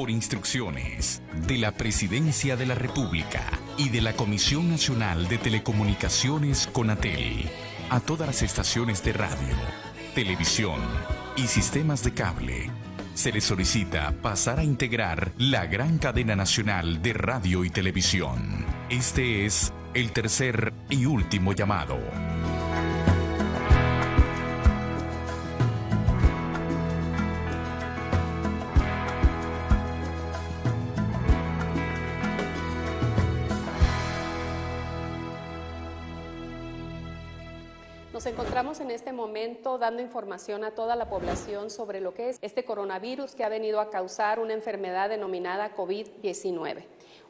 por instrucciones de la Presidencia de la República y de la Comisión Nacional de Telecomunicaciones CONATEL, a todas las estaciones de radio, televisión y sistemas de cable, se les solicita pasar a integrar la gran cadena nacional de radio y televisión. Este es el tercer y último llamado. Nos encontramos en este momento dando información a toda la población sobre lo que es este coronavirus que ha venido a causar una enfermedad denominada COVID-19.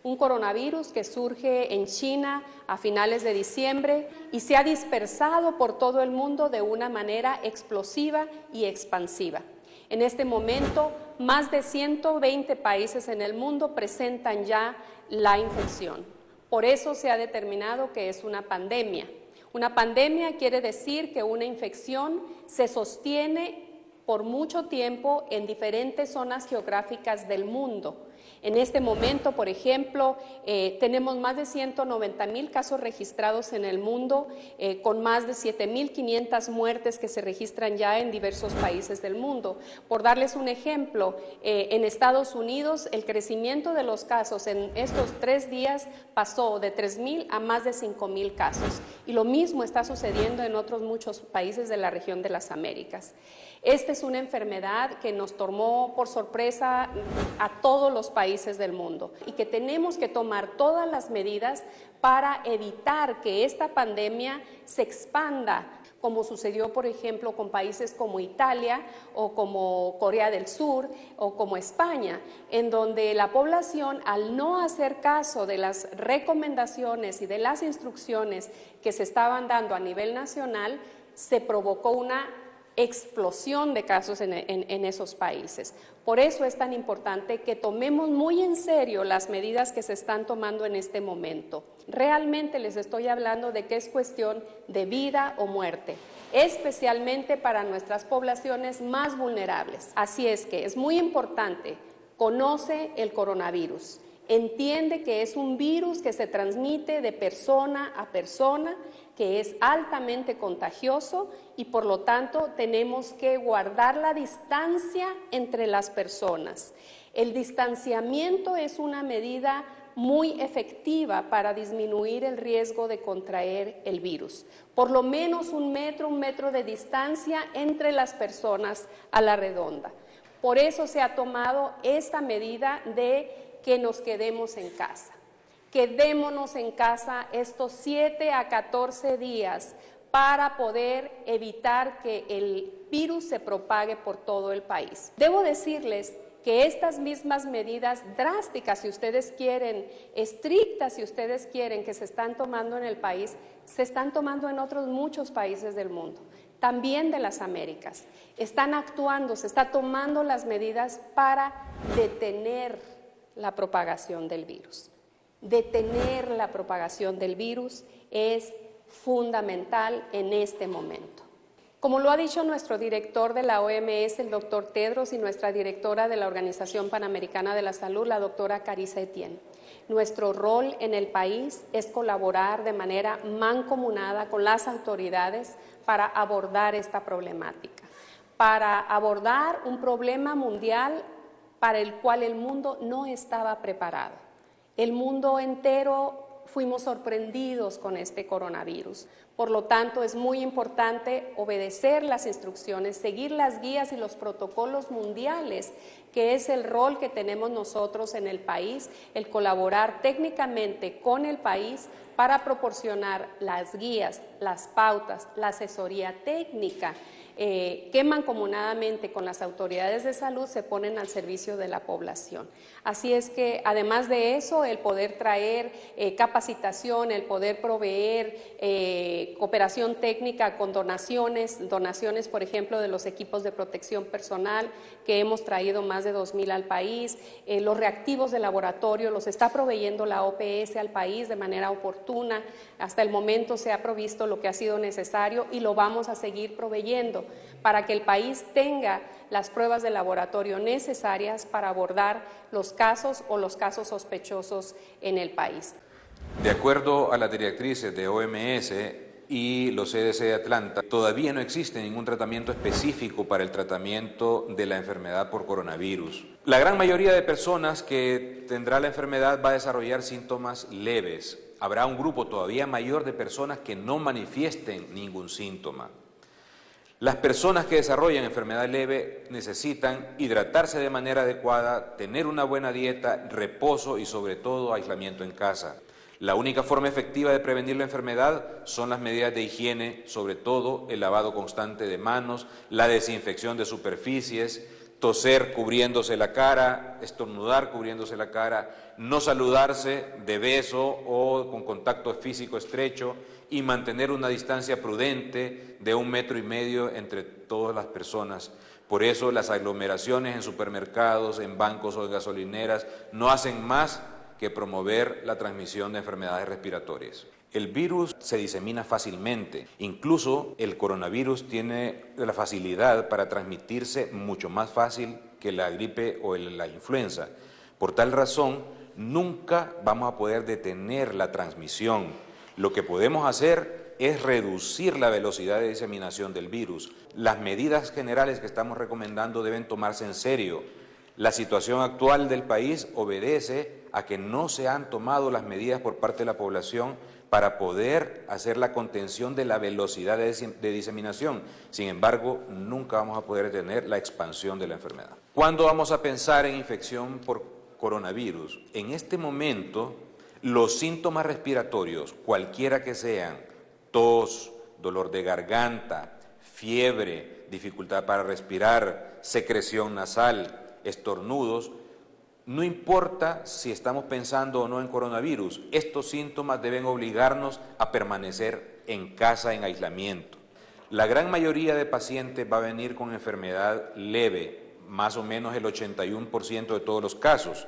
Un coronavirus que surge en China a finales de diciembre y se ha dispersado por todo el mundo de una manera explosiva y expansiva. En este momento, más de 120 países en el mundo presentan ya la infección. Por eso se ha determinado que es una pandemia. Una pandemia quiere decir que una infección se sostiene por mucho tiempo en diferentes zonas geográficas del mundo. En este momento, por ejemplo, tenemos más de 190,000 casos registrados en el mundo, con más de 7,500 muertes que se registran ya en diversos países del mundo. Por darles un ejemplo, en Estados Unidos el crecimiento de los casos en estos 3 días pasó de 3,000 a más de 5,000 casos. Y lo mismo está sucediendo en otros muchos países de la región de las Américas. Esta es una enfermedad que nos tomó por sorpresa a todos los países del mundo y que tenemos que tomar todas las medidas para evitar que esta pandemia se expanda, como sucedió, por ejemplo, con países como Italia o como Corea del Sur o como España, en donde la población, al no hacer caso de las recomendaciones y de las instrucciones que se estaban dando a nivel nacional, se provocó una explosión de casos en esos países. Por eso es tan importante que tomemos muy en serio las medidas que se están tomando en este momento. Realmente les estoy hablando de que es cuestión de vida o muerte, especialmente para nuestras poblaciones más vulnerables. Así es que es muy importante, conoce el coronavirus, entiende que es un virus que se transmite de persona a persona, que es altamente contagioso y por lo tanto tenemos que guardar la distancia entre las personas. El distanciamiento es una medida muy efectiva para disminuir el riesgo de contraer el virus. Por lo menos un metro de distancia entre las personas a la redonda. Por eso se ha tomado esta medida de que nos quedemos en casa. Quedémonos en casa estos 7 a 14 días para poder evitar que el virus se propague por todo el país. Debo decirles que estas mismas medidas drásticas, si ustedes quieren, estrictas, si ustedes quieren, que se están tomando en el país, se están tomando en otros muchos países del mundo, también de las Américas. Están actuando, se está tomando las medidas para detener la propagación del virus. Detener la propagación del virus es fundamental en este momento. Como lo ha dicho nuestro director de la OMS, el doctor Tedros, y nuestra directora de la Organización Panamericana de la Salud, la doctora Carissa Etienne, nuestro rol en el país es colaborar de manera mancomunada con las autoridades para abordar esta problemática, para abordar un problema mundial para el cual el mundo no estaba preparado. El mundo entero fuimos sorprendidos con este coronavirus. Por lo tanto, es muy importante obedecer las instrucciones, seguir las guías y los protocolos mundiales, que es el rol que tenemos nosotros en el país, el colaborar técnicamente con el país para proporcionar las guías, las pautas, la asesoría técnica que mancomunadamente con las autoridades de salud se ponen al servicio de la población. Así es que, además de eso, el poder traer capacitación, el poder proveer cooperación técnica con donaciones, por ejemplo, de los equipos de protección personal, que hemos traído más de 2,000 al país, los reactivos de laboratorio los está proveyendo la OPS al país de manera oportuna. Hasta el momento se ha provisto lo que ha sido necesario y lo vamos a seguir proveyendo. haciendo para que el país tenga las pruebas de laboratorio necesarias para abordar los casos o los casos sospechosos en el país. De acuerdo a las directrices de OMS y los CDC de Atlanta, todavía no existe ningún tratamiento específico para el tratamiento de la enfermedad por coronavirus. La gran mayoría de personas que tendrá la enfermedad va a desarrollar síntomas leves. Habrá un grupo todavía mayor de personas que no manifiesten ningún síntoma. Las personas que desarrollan enfermedad leve necesitan hidratarse de manera adecuada, tener una buena dieta, reposo y sobre todo aislamiento en casa. La única forma efectiva de prevenir la enfermedad son las medidas de higiene, sobre todo el lavado constante de manos, la desinfección de superficies, toser cubriéndose la cara, estornudar cubriéndose la cara, no saludarse de beso o con contacto físico estrecho y mantener una distancia prudente de 1,5 metros entre todas las personas. Por eso las aglomeraciones en supermercados, en bancos o en gasolineras no hacen más que promover la transmisión de enfermedades respiratorias. El virus se disemina fácilmente, incluso el coronavirus tiene la facilidad para transmitirse mucho más fácil que la gripe o la influenza. Por tal razón, nunca vamos a poder detener la transmisión. Lo que podemos hacer es reducir la velocidad de diseminación del virus. Las medidas generales que estamos recomendando deben tomarse en serio. La situación actual del país obedece a que no se han tomado las medidas por parte de la población para poder hacer la contención de la velocidad de diseminación. Sin embargo, nunca vamos a poder detener la expansión de la enfermedad. ¿Cuándo vamos a pensar en infección por coronavirus? En este momento, los síntomas respiratorios, cualquiera que sean, tos, dolor de garganta, fiebre, dificultad para respirar, secreción nasal, estornudos, no importa si estamos pensando o no en coronavirus, estos síntomas deben obligarnos a permanecer en casa en aislamiento. La gran mayoría de pacientes va a venir con enfermedad leve, más o menos el 81% de todos los casos.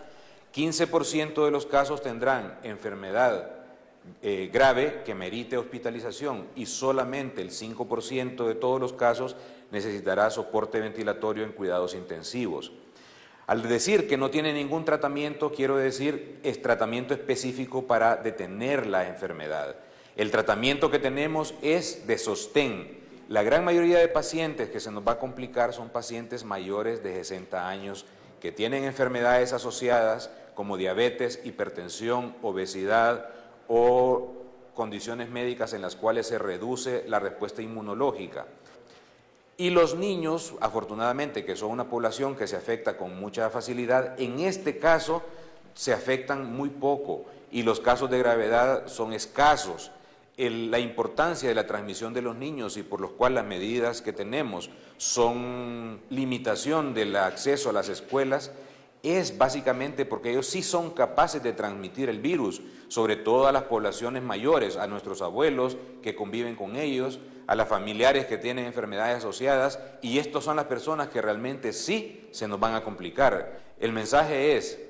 15% de los casos tendrán enfermedad grave que merite hospitalización y solamente el 5% de todos los casos necesitará soporte ventilatorio en cuidados intensivos. Al decir que no tiene ningún tratamiento, quiero decir es tratamiento específico para detener la enfermedad. El tratamiento que tenemos es de sostén. La gran mayoría de pacientes que se nos va a complicar son pacientes mayores de 60 años que tienen enfermedades asociadas como diabetes, hipertensión, obesidad o condiciones médicas en las cuales se reduce la respuesta inmunológica. Y los niños, afortunadamente, que son una población que se afecta con mucha facilidad, en este caso se afectan muy poco y los casos de gravedad son escasos. La importancia de la transmisión de los niños y por lo cual las medidas que tenemos son limitación del acceso a las escuelas es básicamente porque ellos sí son capaces de transmitir el virus, sobre todo a las poblaciones mayores, a nuestros abuelos que conviven con ellos, a las familiares que tienen enfermedades asociadas, y estas son las personas que realmente sí se nos van a complicar. El mensaje es,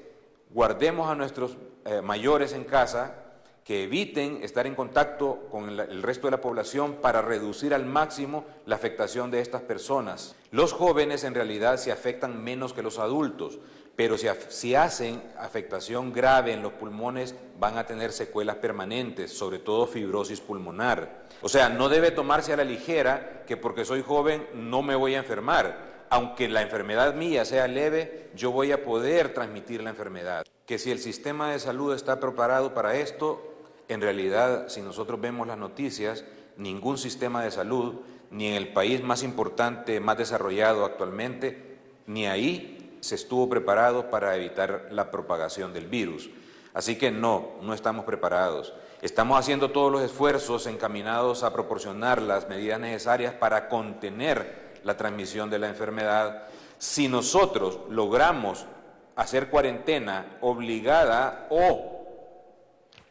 guardemos a nuestros mayores en casa, que eviten estar en contacto con el resto de la población para reducir al máximo la afectación de estas personas. Los jóvenes en realidad se afectan menos que los adultos, pero si hacen afectación grave en los pulmones van a tener secuelas permanentes, sobre todo fibrosis pulmonar. O sea, no debe tomarse a la ligera que porque soy joven no me voy a enfermar. Aunque la enfermedad mía sea leve, yo voy a poder transmitir la enfermedad. Que si el sistema de salud está preparado para esto, en realidad, si nosotros vemos las noticias, ningún sistema de salud, ni en el país más importante, más desarrollado actualmente, ni ahí se estuvo preparado para evitar la propagación del virus. Así que no estamos preparados. Estamos haciendo todos los esfuerzos encaminados a proporcionar las medidas necesarias para contener la transmisión de la enfermedad. Si nosotros logramos hacer cuarentena obligada o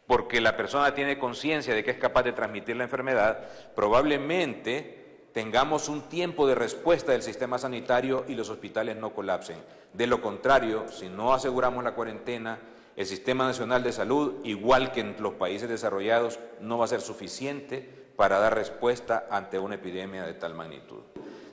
porque la persona tiene conciencia de que es capaz de transmitir la enfermedad, probablemente tengamos un tiempo de respuesta del sistema sanitario y los hospitales no colapsen. De lo contrario, si no aseguramos la cuarentena, el Sistema Nacional de Salud, igual que en los países desarrollados, no va a ser suficiente para dar respuesta ante una epidemia de tal magnitud.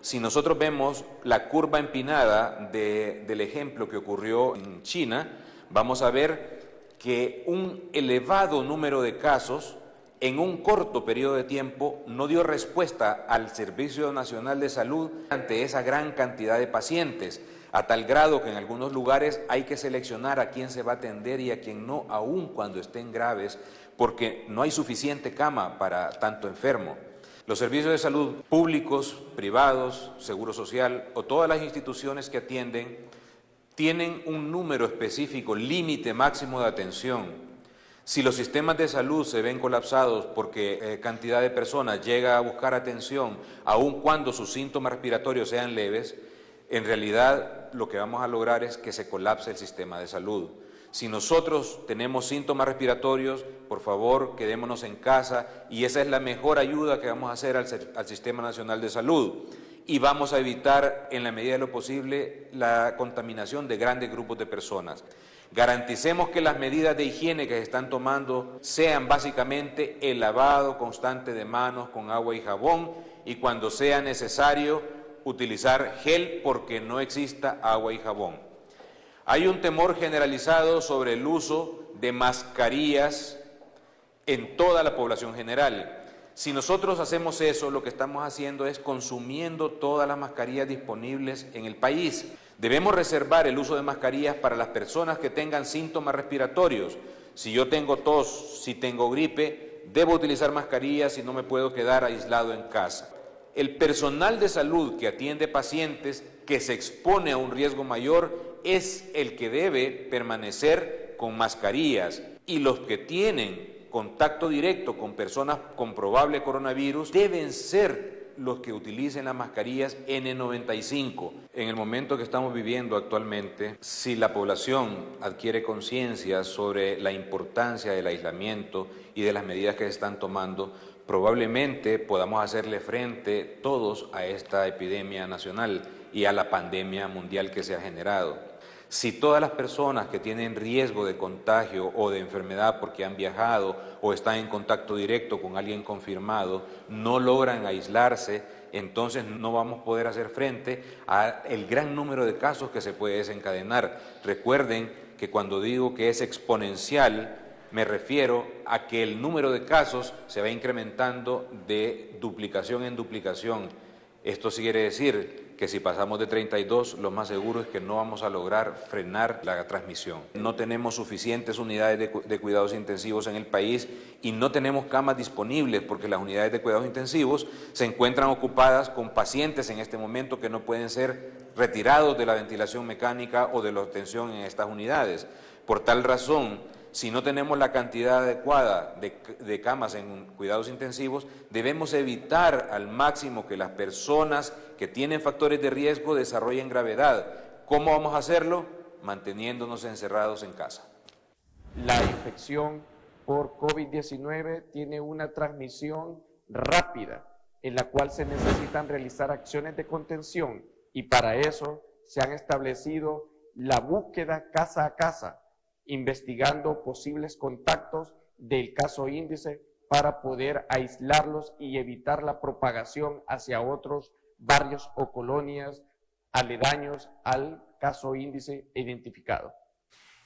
Si nosotros vemos la curva empinada del ejemplo que ocurrió en China, vamos a ver que un elevado número de casos en un corto periodo de tiempo no dio respuesta al Servicio Nacional de Salud ante esa gran cantidad de pacientes, a tal grado que en algunos lugares hay que seleccionar a quién se va a atender y a quién no, aun cuando estén graves, porque no hay suficiente cama para tanto enfermo. Los servicios de salud públicos, privados, Seguro Social o todas las instituciones que atienden tienen un número específico, límite máximo de atención. Si los sistemas de salud se ven colapsados porque cantidad de personas llega a buscar atención, aun cuando sus síntomas respiratorios sean leves, en realidad lo que vamos a lograr es que se colapse el sistema de salud. Si nosotros tenemos síntomas respiratorios, por favor, quedémonos en casa y esa es la mejor ayuda que vamos a hacer al Sistema Nacional de Salud. Y vamos a evitar, en la medida de lo posible, la contaminación de grandes grupos de personas. Garanticemos que las medidas de higiene que se están tomando sean básicamente el lavado constante de manos con agua y jabón y cuando sea necesario utilizar gel porque no exista agua y jabón. Hay un temor generalizado sobre el uso de mascarillas en toda la población general. Si nosotros hacemos eso, lo que estamos haciendo es consumiendo todas las mascarillas disponibles en el país. Debemos reservar el uso de mascarillas para las personas que tengan síntomas respiratorios. Si yo tengo tos, si tengo gripe, debo utilizar mascarillas y no me puedo quedar aislado en casa. El personal de salud que atiende pacientes que se expone a un riesgo mayor es el que debe permanecer con mascarillas y los que tienen contacto directo con personas con probable coronavirus deben ser los que utilicen las mascarillas N95. En el momento que estamos viviendo actualmente, si la población adquiere conciencia sobre la importancia del aislamiento y de las medidas que se están tomando, probablemente podamos hacerle frente todos a esta epidemia nacional y a la pandemia mundial que se ha generado. Si todas las personas que tienen riesgo de contagio o de enfermedad porque han viajado o están en contacto directo con alguien confirmado no logran aislarse, entonces no vamos a poder hacer frente al gran número de casos que se puede desencadenar. Recuerden que cuando digo que es exponencial, me refiero a que el número de casos se va incrementando de duplicación en duplicación. Esto quiere decir que si pasamos de 32, lo más seguro es que no vamos a lograr frenar la transmisión. No tenemos suficientes unidades de cuidados intensivos en el país y no tenemos camas disponibles porque las unidades de cuidados intensivos se encuentran ocupadas con pacientes en este momento que no pueden ser retirados de la ventilación mecánica o de la atención en estas unidades. Por tal razón, si no tenemos la cantidad adecuada de camas en cuidados intensivos, debemos evitar al máximo que las personas que tienen factores de riesgo desarrollen gravedad. ¿Cómo vamos a hacerlo? Manteniéndonos encerrados en casa. La infección por COVID-19 tiene una transmisión rápida, en la cual se necesitan realizar acciones de contención y para eso se han establecido la búsqueda casa a casa, investigando posibles contactos del caso índice para poder aislarlos y evitar la propagación hacia otros barrios o colonias aledaños al caso índice identificado.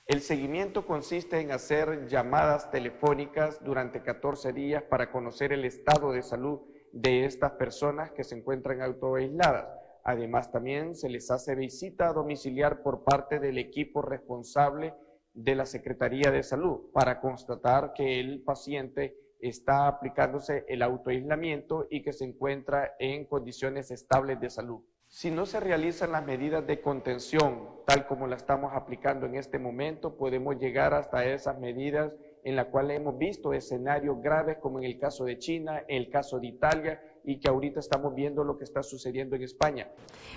El seguimiento consiste en hacer llamadas telefónicas durante 14 días para conocer el estado de salud de estas personas que se encuentran autoaisladas. Además, también se les hace visita domiciliar por parte del equipo responsable de la Secretaría de Salud para constatar que el paciente está aplicándose el autoaislamiento y que se encuentra en condiciones estables de salud. Si no se realizan las medidas de contención, tal como la estamos aplicando en este momento, podemos llegar hasta esas medidas en las cuales hemos visto escenarios graves como en el caso de China, en el caso de Italia y que ahorita estamos viendo lo que está sucediendo en España.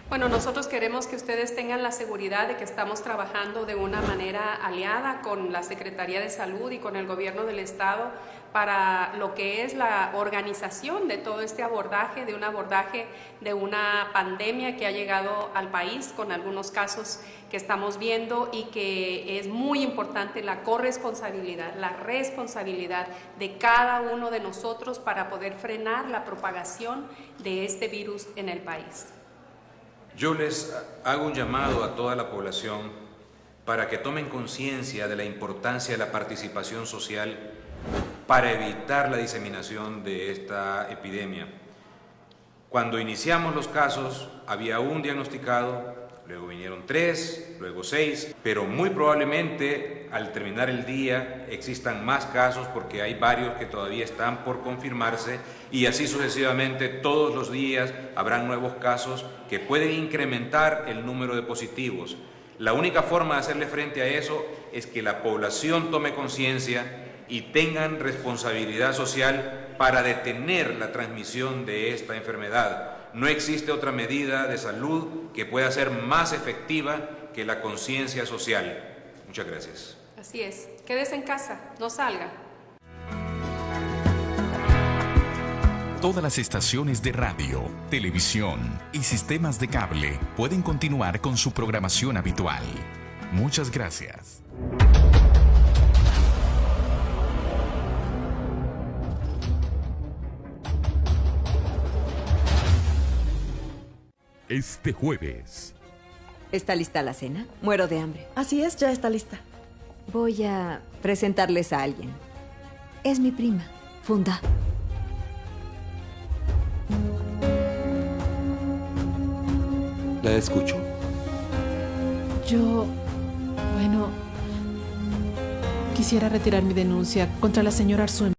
Bueno, nosotros queremos que ustedes tengan la seguridad de que estamos trabajando de una manera aliada con la Secretaría de Salud y con el Gobierno del Estado para lo que es la organización de todo este abordaje, de una pandemia que ha llegado al país con algunos casos que estamos viendo y que es muy importante la corresponsabilidad, la responsabilidad de cada uno de nosotros para poder frenar la propagación de este virus en el país. Yo les hago un llamado a toda la población para que tomen conciencia de la importancia de la participación social para evitar la diseminación de esta epidemia. Cuando iniciamos los casos, había un diagnosticado, luego vinieron 3, luego 6, pero muy probablemente al terminar el día existan más casos porque hay varios que todavía están por confirmarse y así sucesivamente todos los días habrán nuevos casos que pueden incrementar el número de positivos. La única forma de hacerle frente a eso es que la población tome conciencia y tengan responsabilidad social para detener la transmisión de esta enfermedad. No existe otra medida de salud que pueda ser más efectiva que la conciencia social. Muchas gracias. Así es. Quédese en casa, no salga. Todas las estaciones de radio, televisión y sistemas de cable pueden continuar con su programación habitual. Muchas gracias. Este jueves. ¿Está lista la cena? Muero de hambre. Así es, ya está lista. Voy a presentarles a alguien. Es mi prima, Funda. La escucho. Bueno, quisiera retirar mi denuncia contra la señora Arzúa.